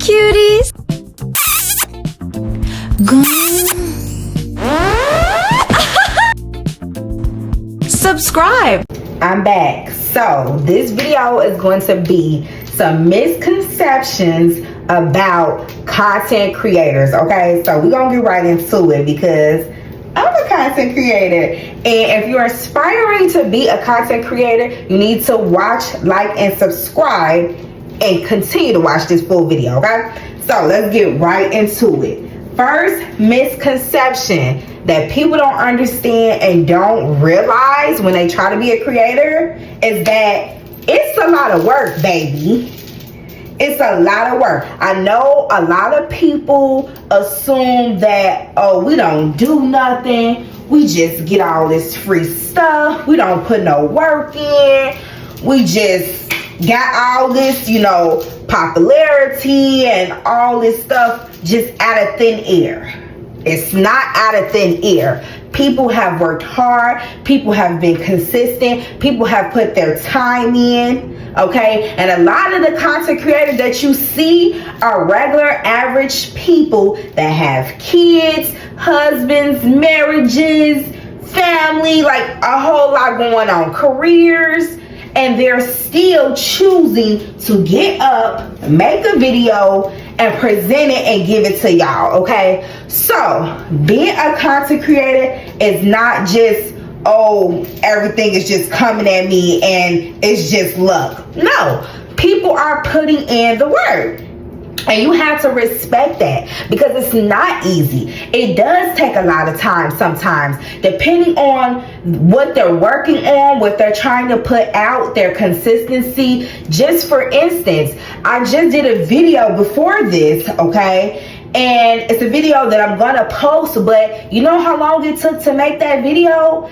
cuties. Subscribe. I'm back. So this video is going to be some misconceptions about content creators. Okay, so we're gonna get right into it because I'm a content creator, and if you're aspiring to be a content creator, you need to watch, like, and subscribe and continue to watch this full video. Okay, so let's get right into it. First misconception that people don't understand and don't realize when they try to be a creator is that it's a lot of work, baby. It's a lot of work. I know a lot of people assume that, oh, we don't do nothing. We just get all this free stuff. We don't put no work in. We just got all this, popularity and all this stuff just out of thin air. It's not out of thin air. People have worked hard. People have been consistent. People have put their time in, okay? And a lot of the content creators that you see are regular, average people that have kids, husbands, marriages, family, like a whole lot going on, careers, and they're still choosing to get up, make a video, and present it and give it to y'all, okay? So being a content creator is not just, oh, everything is just coming at me and it's just luck. No, people are putting in the work. And you have to respect that because it's not easy. It does take a lot of time sometimes, depending on what they're working on, what they're trying to put out, their consistency. Just for instance, I just did a video before this, okay? And it's a video that I'm gonna post, but you know how long it took to make that video?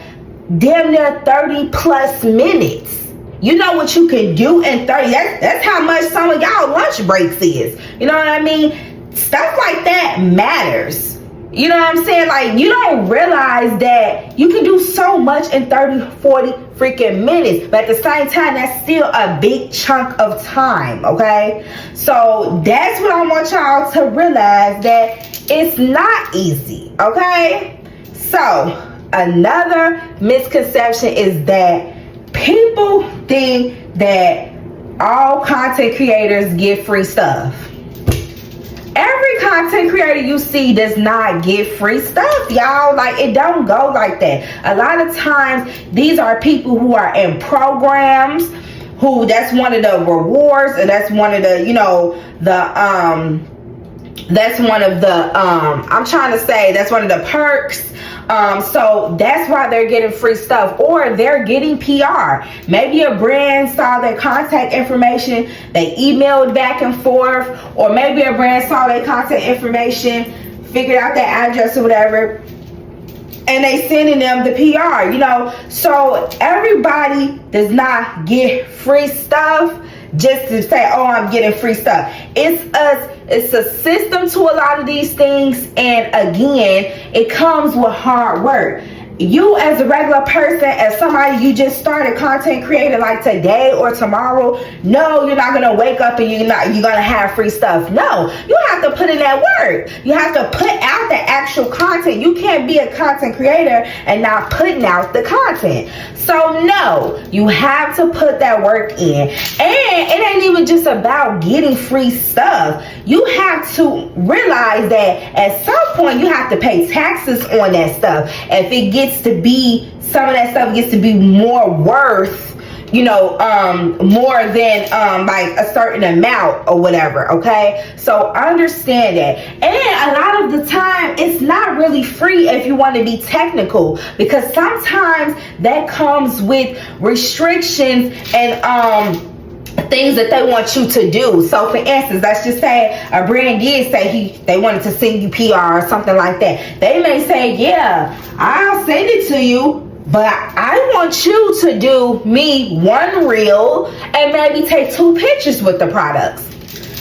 Damn near 30 plus minutes. You know what you can do in 30. That's how much some of y'all lunch breaks is. You know what I mean? Stuff like that matters. You know what I'm saying? Like, you don't realize that you can do so much in 30, 40 freaking minutes. But at the same time, that's still a big chunk of time, okay? So that's what I want y'all to realize, that it's not easy, okay? So another misconception is that people think that all content creators get free stuff. Every content creator you see does not get free stuff, y'all. Like, it don't go like that. A lot of times, these are people who are in programs, who that's one of the rewards, and that's one of the, that's one of the, I'm trying to say, that's one of the perks. So that's why they're getting free stuff, or they're getting PR. Maybe a brand saw their contact information, they emailed back and forth, or maybe a brand saw their contact information, figured out their address or whatever, and they sending them the PR, So everybody does not get free stuff just to say, oh, I'm getting free stuff. It's a system to a lot of these things, and again, it comes with hard work. You as a regular person, as somebody you just started content creating like today or tomorrow, no, you're not gonna wake up and you're gonna have free stuff. No, you have to put in that work. You have to put out the actual content. You can't be a content creator and not putting out the content. So no, you have to put that work in. And it ain't even just about getting free stuff. You have to realize that at some point you have to pay taxes on that stuff. If it gets to be, some of that stuff gets to be more worth, more than like a certain amount or whatever, okay? So understand that. And a lot of the time, it's not really free if you want to be technical, because sometimes that comes with restrictions and things that they want you to do. So for instance, let's just say a brand did say they wanted to send you PR or something like that. They may say, yeah, I'll send it to you, but I want you to do me one reel and maybe take 2 pictures with the products.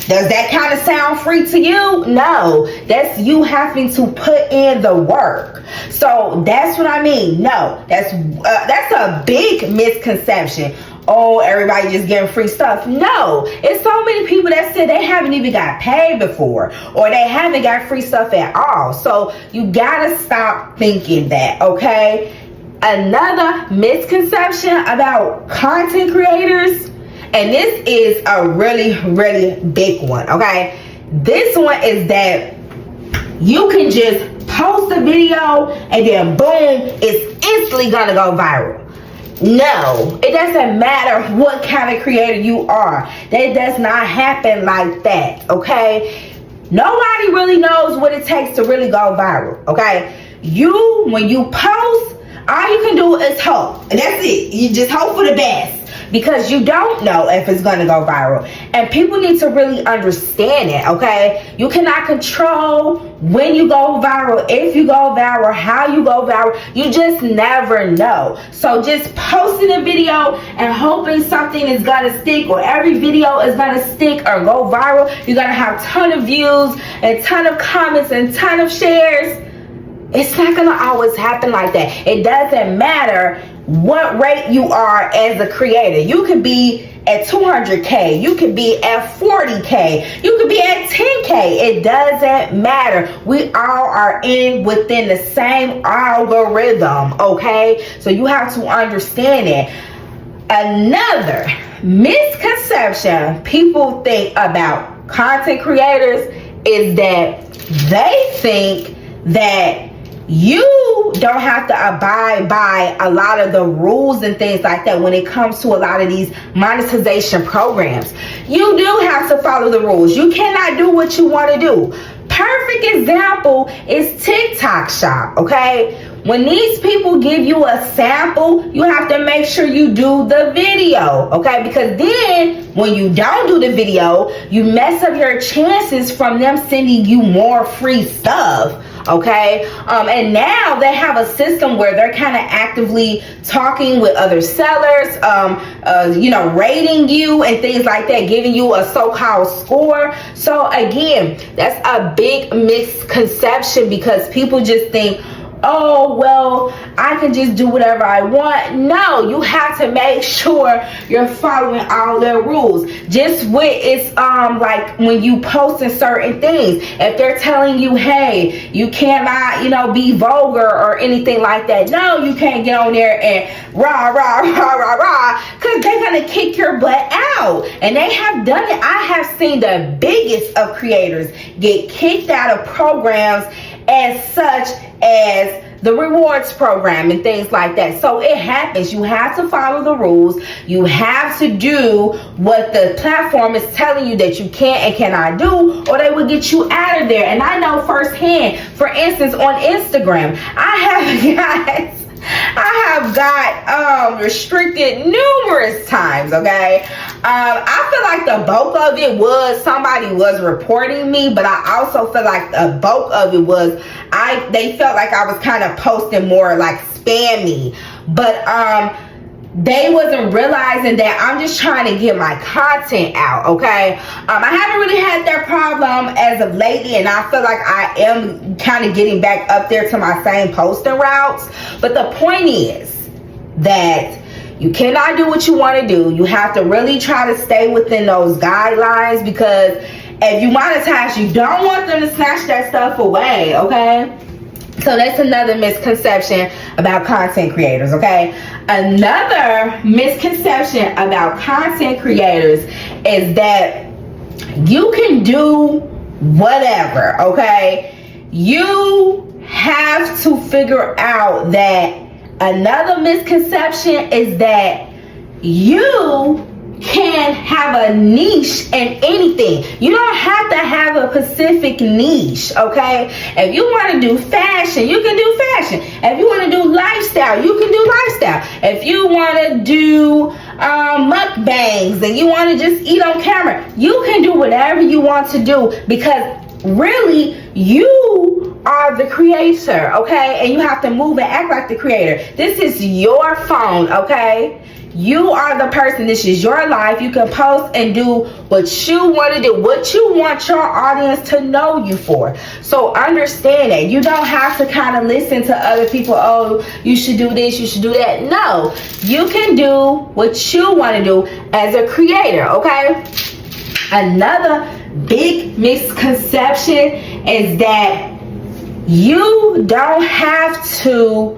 Does that kind of sound free to you? No, that's you having to put in the work. So that's what I mean. No, that's a big misconception. oh, everybody just getting free stuff. No, it's so many people that said they haven't even got paid before, or they haven't got free stuff at all. So you gotta stop thinking that, okay? Another misconception about content creators, and this is a really, really big one, okay? This one is that you can just post a video and then boom, it's instantly gonna go viral. No, it doesn't matter what kind of creator you are. That does not happen like that, okay? Nobody really knows what it takes to really go viral, okay? When you post, all you can do is hope. And that's it. You just hope for the best, because you don't know if it's going to go viral. And people need to really understand it, okay? You cannot control when you go viral, if you go viral, how you go viral. You just never know. So just posting a video and hoping something is going to stick, or every video is going to stick or go viral, you're going to have a ton of views and ton of comments and ton of shares. It's not going to always happen like that. It doesn't matter what rate you are as a creator. You could be at 200K. You could be at 40K. You could be at 10K. It doesn't matter. We all are within the same algorithm, okay? So you have to understand it. Another misconception people think about content creators is that they think that you don't have to abide by a lot of the rules and things like that when it comes to a lot of these monetization programs. You do have to follow the rules. You cannot do what you want to do. Perfect example is TikTok Shop, okay? When these people give you a sample, you have to make sure you do the video, okay? Because then when you don't do the video, you mess up your chances from them sending you more free stuff, okay? And now they have a system where they're kind of actively talking with other sellers, rating you and things like that, giving you a so-called score. So again, that's a big misconception, because people just think, oh, well, I can just do whatever I want. No, you have to make sure you're following all their rules. Just it's like when you post in certain things, if they're telling you, hey, you cannot, be vulgar or anything like that. No, you can't get on there and rah, because they're going to kick your butt out. And they have done it. I have seen the biggest of creators get kicked out of programs as such as the rewards program and things like that. So it happens. You have to follow the rules. You have to do what the platform is telling you that you can and cannot do, or they will get you out of there. And I know firsthand, for instance, on Instagram, I have got restricted numerous times, okay? I feel like the bulk of it was somebody was reporting me, but I also feel like the bulk of it was they felt like I was kind of posting more like spammy, but they wasn't realizing that I'm just trying to get my content out, okay? I haven't really had that problem as of lately, and I feel like I am kind of getting back up there to my same posting routes. But the point is that you cannot do what you want to do. You have to really try to stay within those guidelines, because if you monetize, you don't want them to snatch that stuff away, okay? So that's another misconception about content creators, okay? Another misconception about content creators is that you can do whatever, okay? You have to figure out that another misconception is that you can have a niche in anything. You don't have to have a specific niche, okay? If you want to do fashion, you can do fashion. If you want to do lifestyle, you can do lifestyle. If you want to do mukbangs and you want to just eat on camera, you can do whatever you want to do, because really you are the creator, okay? And you have to move and act like the creator. This is your phone, okay? You are the person. This is your life. You can post and do what you want to do, what you want your audience to know you for. So understand that. You don't have to kind of listen to other people. Oh, you should do this, you should do that. No, you can do what you want to do as a creator, okay? Another big misconception is that you don't have to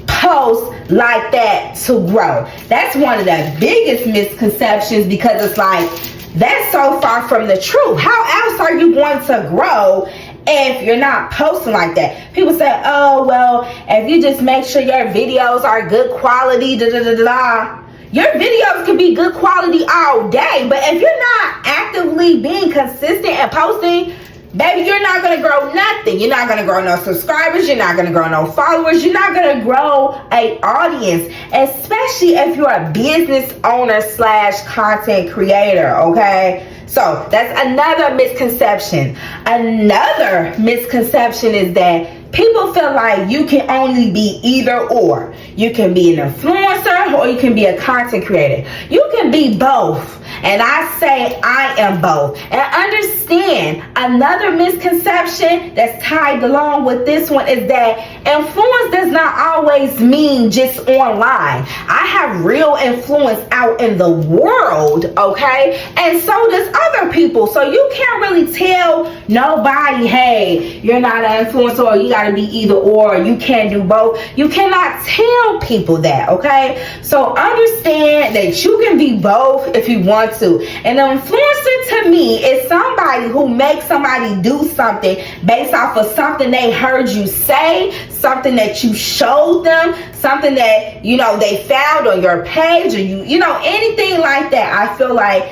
post like that to grow. That's one of the biggest misconceptions, because it's like, that's so far from the truth. How else are you going to grow if you're not posting like that? People say, oh, well, if you just make sure your videos are good quality, da da da da. Your videos can be good quality all day, but if you're not actively being consistent and posting, baby, you're not going to grow nothing. You're not going to grow no subscribers. You're not going to grow no followers. You're not going to grow an audience, especially if you're a business owner / content creator, okay? So that's another misconception. Another misconception is that people feel like you can only be either or. You can be an influencer or you can be a content creator. You can be both. And I say I am both. And understand, another misconception that's tied along with this one is that influence does not always mean just online. I have real influence out in the world, okay? And so does other people. So you can't really tell nobody, hey, you're not an influencer, or you got to be either or, you can't do both. You cannot tell people that, okay? So understand that you can be both if you want to. An influencer to me is somebody who makes somebody do something based off of something they heard you say, something that you showed them, something that, you know, they found on your page, or you know, anything like that. I feel like,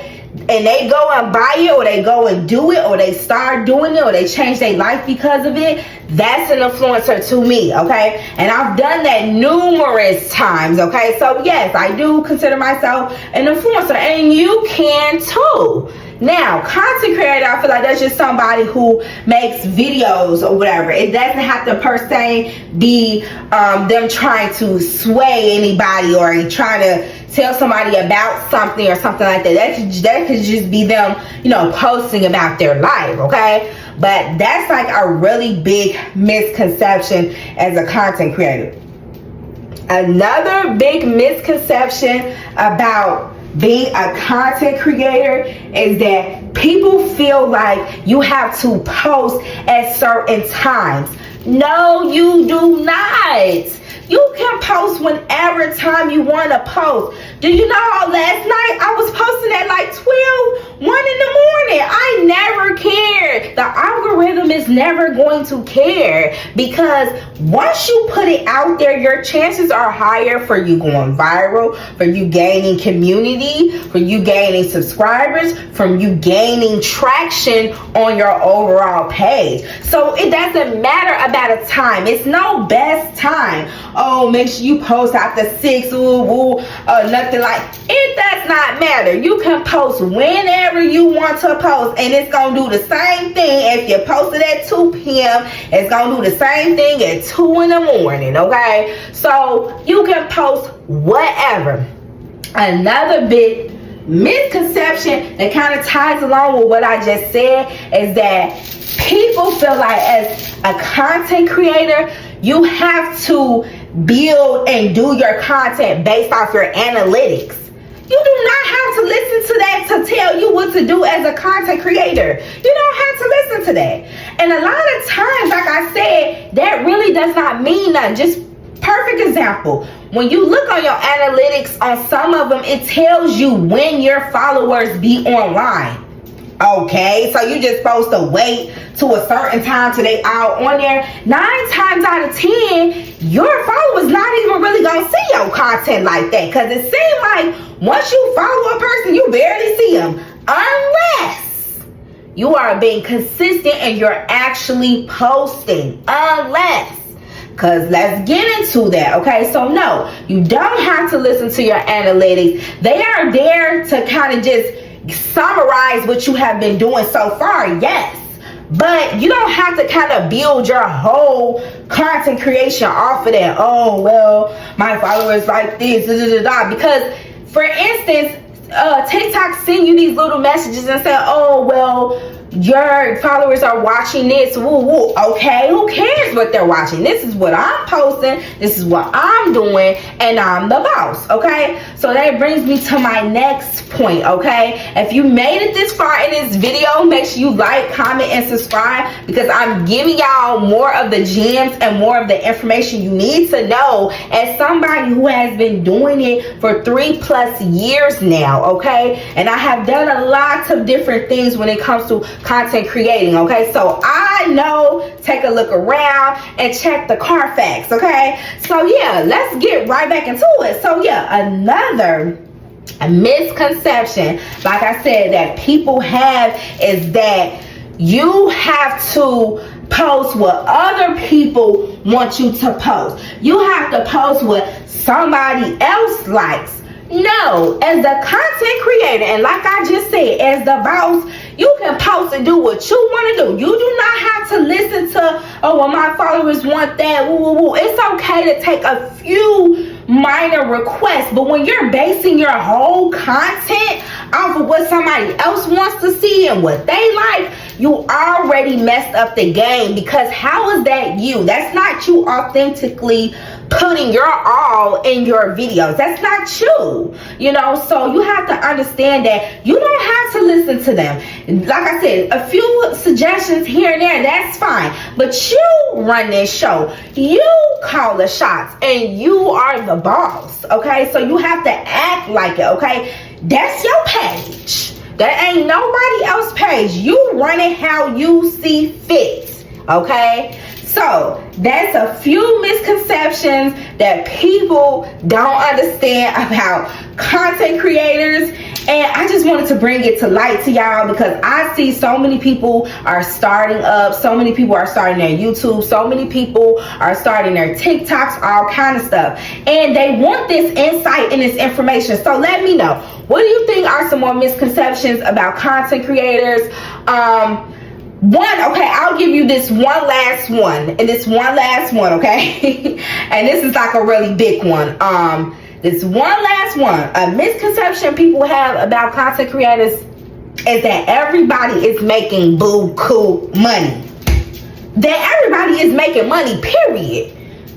and they go and buy it, or they go and do it, or they start doing it, or they change their life because of it, that's an influencer to me, okay? And I've done that numerous times, okay? So yes, I do consider myself an influencer, and you can too. Now, content creator, I feel like that's just somebody who makes videos or whatever. It doesn't have to per se be them trying to sway anybody or trying to tell somebody about something or something like that. That could just be them, you know, posting about their life, okay? But that's like a really big misconception as a content creator. Another big misconception about being a content creator is that people feel like you have to post at certain times. No, you do not. You can post whenever time you want to post. Do you know last night I was posting at like 1 in the morning? I never cared. The algorithm is never going to care, because once you put it out there, your chances are higher for you going viral, for you gaining community, for you gaining subscribers, from you gaining traction on your overall page. So it doesn't matter about a time. It's no best time. Oh, make sure you post after 6, nothing like. It does not matter. You can post whenever you want to post, and it's gonna do the same thing. If you post it at 2 p.m., it's gonna do the same thing at 2 in the morning, okay? So you can post whatever. Another big misconception that kind of ties along with what I just said is that people feel like as a content creator, you have to build and do your content based off your analytics. You do not have to listen to that to tell you what to do as a content creator. You don't have to listen to that. And a lot of times, like I said, that really does not mean nothing. Just perfect example. When you look on your analytics on some of them, it tells you when your followers be online. Okay, so you just supposed to wait to a certain time till they out on there. 9 times out of 10, your followers not even really gonna see your content like that, because it seems like once you follow a person, you barely see them, unless you are being consistent and you're actually posting. Because let's get into that, okay? So no, you don't have to listen to your analytics. They are there to kind of just summarize what you have been doing so far, yes. But you don't have to kind of build your whole content creation off of that. Oh, well, my followers like this, because, for instance, TikTok send you these little messages and say, oh, well, your followers are watching this. Woo, woo. Okay, who cares what they're watching? This is what I'm posting. This is what I'm doing, and I'm the boss. Okay, so that brings me to my next point. Okay, if you made it this far in this video, make sure you like, comment, and subscribe, because I'm giving y'all more of the gems and more of the information you need to know as somebody who has been doing it for 3+ years now. Okay, and I have done a lot of different things when it comes to content creating. Okay, so I know, take a look around and check the Carfax. Okay, so yeah, let's get right back into it. So yeah, another misconception, like I said, that people have is that you have to post what other people want you to post. You have to post what somebody else likes. No, as the content creator, and like I just said, as the boss, you can post and do what you want to do. You do not have to listen to, oh, well, my followers want that. Woo, woo, woo. It's okay to take a few minor requests, but when you're basing your whole content off of what somebody else wants to see and what they like, you already messed up the game, because how is that you? That's not you authentically putting your all in your videos. That's not you, you know. So you have to understand that you don't have to listen to them. Like I said, a few suggestions here and there, that's fine, but you run this show, you call the shots, and you are the boss. Okay, so you have to act like it. Okay, that's your page. That ain't nobody else's page. You run it how you see fit. Okay, so that's a few misconceptions that people don't understand about content creators, and I just wanted to bring it to light to y'all, because I see so many people are starting up, so many people are starting their YouTube, so many people are starting their TikToks, all kind of stuff, and they want this insight and this information. So let me know, what do you think are some more misconceptions about content creators? Okay, I'll give you this one last one, okay? And this is like a really big one. This one last one, a misconception people have about content creators is that everybody is making buku money. That everybody is making money, period.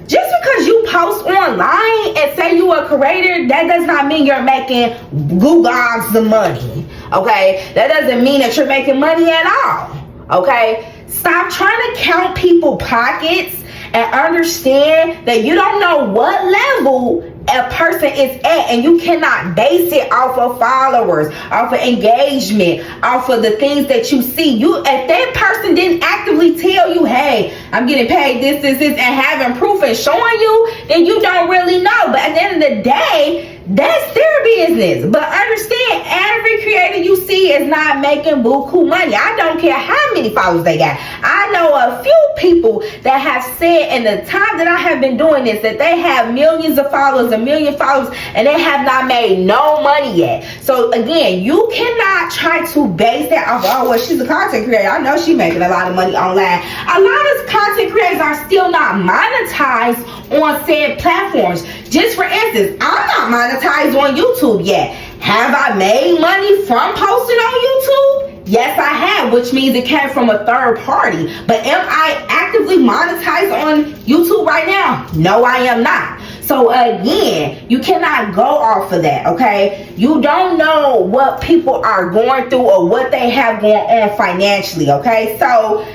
Just because you post online and say you a creator, that does not mean you're making googles the money, okay? That doesn't mean that you're making money at all. Okay, stop trying to count people's pockets and understand that you don't know what level a person is at, and you cannot base it off of followers, off of engagement, off of the things that you see. If that person didn't actively tell you, hey, I'm getting paid this, and having proof and showing you, then you don't really know. But at the end of the day, that's their business. But understand, every creator you see is not making buku money. I don't care how many followers they got. I know a few people that have said in the time that I have been doing this that they have millions of followers, a million followers, and they have not made no money yet. So again, you cannot try to base that off, oh, well, she's a content creator, I know she's making a lot of money online. A lot of content creators are still not monetized on said platforms. Just for instance, I'm not monetized on YouTube yet. Have I made money from posting on YouTube? Yes, I have, which means it came from a third party. But am I actively monetized on YouTube right now? No, I am not. So again, you cannot go off of that, okay? You don't know what people are going through or what they have going on financially, okay? So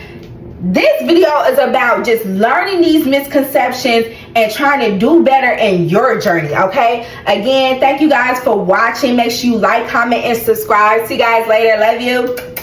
this video is about just learning these misconceptions and trying to do better in your journey, okay? Again, thank you guys for watching. Make sure you like, comment, and subscribe. See you guys later. Love you.